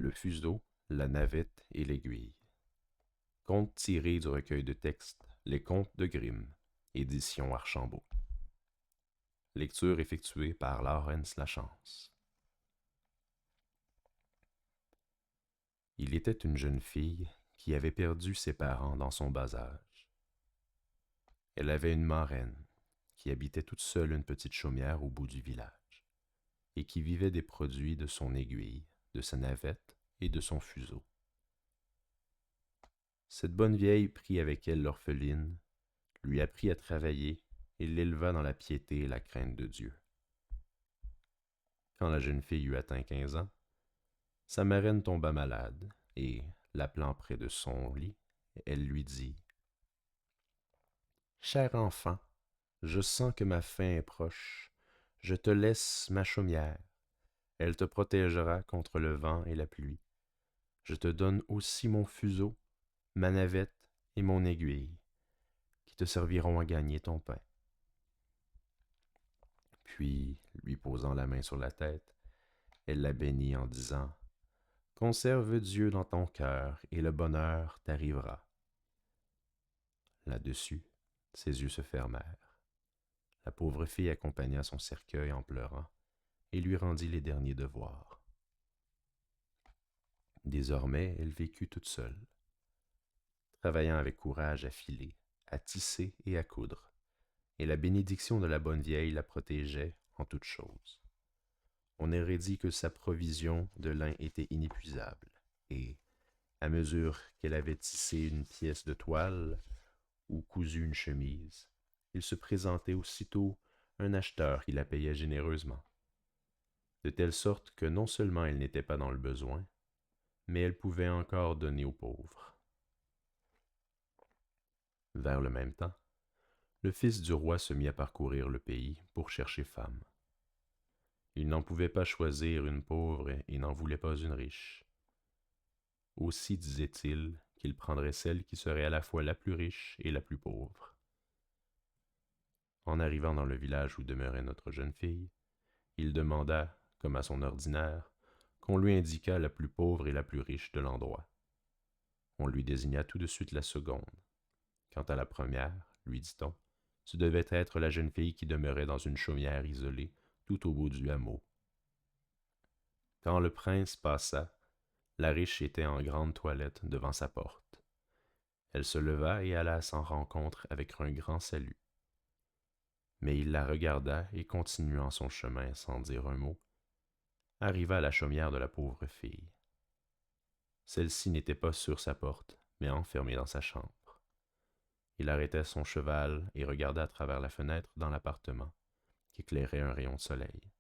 Le fuseau, la navette et l'aiguille. Conte tiré du recueil de textes Les Contes de Grimm, édition Archambault. Lecture effectuée par Laurence Lachance. Il était une jeune fille qui avait perdu ses parents dans son bas âge. Elle avait une marraine qui habitait toute seule une petite chaumière au bout du village et qui vivait des produits de son aiguille, de sa navette et de son fuseau. Cette bonne vieille prit avec elle l'orpheline, lui apprit à travailler et l'éleva dans la piété et la crainte de Dieu. Quand la jeune fille eut atteint 15 ans, sa marraine tomba malade et, l'appelant près de son lit, elle lui dit « Cher enfant, je sens que ma fin est proche. Je te laisse ma chaumière. Elle te protégera contre le vent et la pluie. Je te donne aussi mon fuseau, ma navette et mon aiguille, qui te serviront à gagner ton pain. » Puis, lui posant la main sur la tête, elle la bénit en disant « Conserve Dieu dans ton cœur et le bonheur t'arrivera. » Là-dessus, ses yeux se fermèrent. La pauvre fille accompagna son cercueil en pleurant et lui rendit les derniers devoirs. Désormais, elle vécut toute seule, travaillant avec courage à filer, à tisser et à coudre, et la bénédiction de la bonne vieille la protégeait en toutes choses. On aurait dit que sa provision de lin était inépuisable, et, à mesure qu'elle avait tissé une pièce de toile ou cousu une chemise, il se présentait aussitôt un acheteur qui la payait généreusement, de telle sorte que non seulement elle n'était pas dans le besoin, mais elle pouvait encore donner aux pauvres. Vers le même temps, le fils du roi se mit à parcourir le pays pour chercher femme. Il n'en pouvait pas choisir une pauvre et n'en voulait pas une riche. Aussi disait-il qu'il prendrait celle qui serait à la fois la plus riche et la plus pauvre. En arrivant dans le village où demeurait notre jeune fille, il demanda, comme à son ordinaire, qu'on lui indiquât la plus pauvre et la plus riche de l'endroit. On lui désigna tout de suite la seconde. Quant à la première, lui dit-on, ce devait être la jeune fille qui demeurait dans une chaumière isolée tout au bout du hameau. Quand le prince passa, la riche était en grande toilette devant sa porte. Elle se leva et alla à sa rencontre avec un grand salut. Mais il la regarda et, continuant son chemin sans dire un mot, arriva à la chaumière de la pauvre fille. Celle-ci n'était pas sur sa porte, mais enfermée dans sa chambre. Il arrêta son cheval et regarda à travers la fenêtre dans l'appartement, qu'éclairait un rayon de soleil.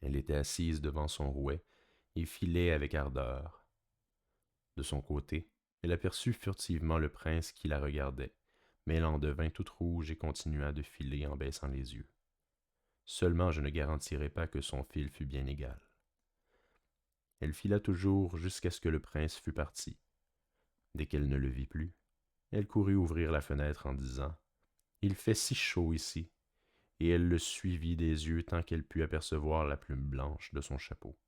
Elle était assise devant son rouet et filait avec ardeur. De son côté, elle aperçut furtivement le prince qui la regardait, mais elle en devint toute rouge et continua de filer en baissant les yeux. Seulement je ne garantirai pas que son fil fût bien égal. Elle fila toujours jusqu'à ce que le prince fût parti. Dès qu'elle ne le vit plus, elle courut ouvrir la fenêtre en disant « Il fait si chaud ici !» et elle le suivit des yeux tant qu'elle put apercevoir la plume blanche de son chapeau.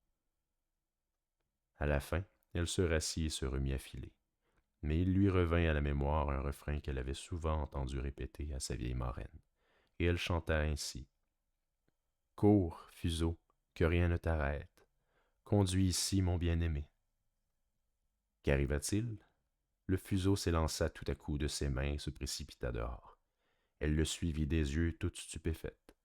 À la fin, elle se rassit et se remit à filer. Mais il lui revint à la mémoire un refrain qu'elle avait souvent entendu répéter à sa vieille marraine, et elle chanta ainsi. « Cours, fuseau, que rien ne t'arrête, conduis ici mon bien-aimé. » Qu'arriva-t-il? Le fuseau s'élança tout à coup de ses mains et se précipita dehors. Elle le suivit des yeux toute stupéfaite.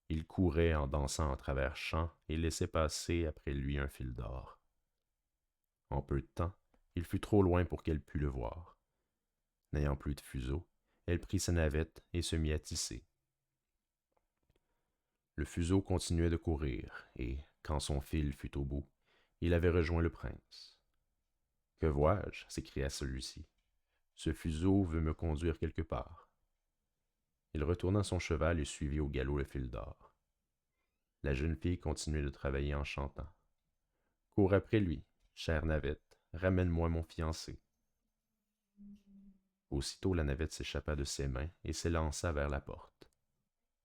Il courait en dansant à travers champs et laissait passer après lui un fil d'or. En peu de temps, il fut trop loin pour qu'elle pût le voir. N'ayant plus de fuseau, elle prit sa navette et se mit à tisser. Le fuseau continuait de courir, et, quand son fil fut au bout, il avait rejoint le prince. « Que vois-je? » s'écria celui-ci. « Ce fuseau veut me conduire quelque part. » Il retourna son cheval et suivit au galop le fil d'or. La jeune fille continuait de travailler en chantant. « Cours après lui, chère navette, ramène-moi mon fiancé. » Aussitôt la navette s'échappa de ses mains et s'élança vers la porte.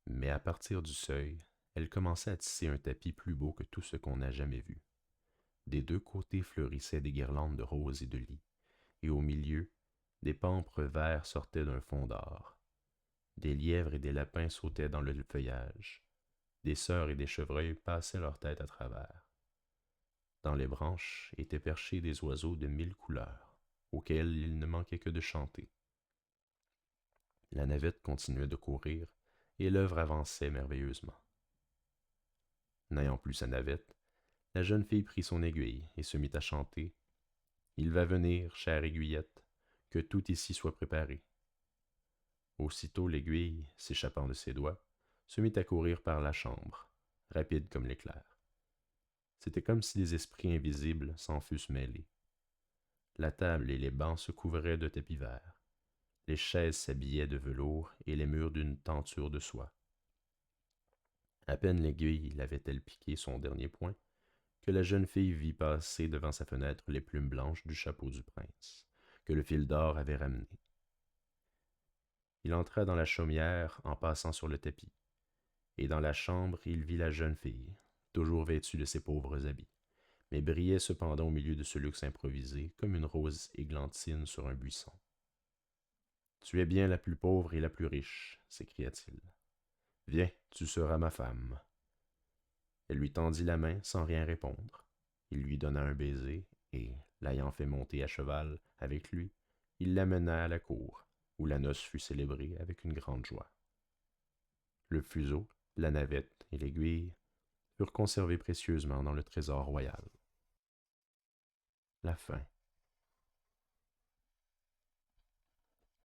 Mais à partir du seuil, elle commença à tisser un tapis plus beau que tout ce qu'on n'a jamais vu. Des deux côtés fleurissaient des guirlandes de roses et de lis, et au milieu, des pampres verts sortaient d'un fond d'or. Des lièvres et des lapins sautaient dans le feuillage. Des sœurs et des chevreuils passaient leur tête à travers. Dans les branches étaient perchés des oiseaux de 1000 couleurs, auxquels il ne manquait que de chanter. La navette continuait de courir, et l'œuvre avançait merveilleusement. N'ayant plus sa navette, la jeune fille prit son aiguille et se mit à chanter. Il va venir, chère aiguillette, que tout ici soit préparé. Aussitôt l'aiguille, s'échappant de ses doigts, se mit à courir par la chambre, rapide comme l'éclair. C'était comme si des esprits invisibles s'en fussent mêlés. La table et les bancs se couvraient de tapis verts. Les chaises s'habillaient de velours et les murs d'une tenture de soie. À peine l'aiguille l'avait-elle piqué son dernier point, que la jeune fille vit passer devant sa fenêtre les plumes blanches du chapeau du prince, que le fil d'or avait ramené. Il entra dans la chaumière en passant sur le tapis, et dans la chambre il vit la jeune fille, toujours vêtue de ses pauvres habits, mais brillait cependant au milieu de ce luxe improvisé comme une rose églantine sur un buisson. « Tu es bien la plus pauvre et la plus riche, s'écria-t-il. Viens, tu seras ma femme. » Elle lui tendit la main sans rien répondre. Il lui donna un baiser, et, l'ayant fait monter à cheval avec lui, il l'amena à la cour, où la noce fut célébrée avec une grande joie. Le fuseau, la navette et l'aiguille furent conservés précieusement dans le trésor royal. La fin.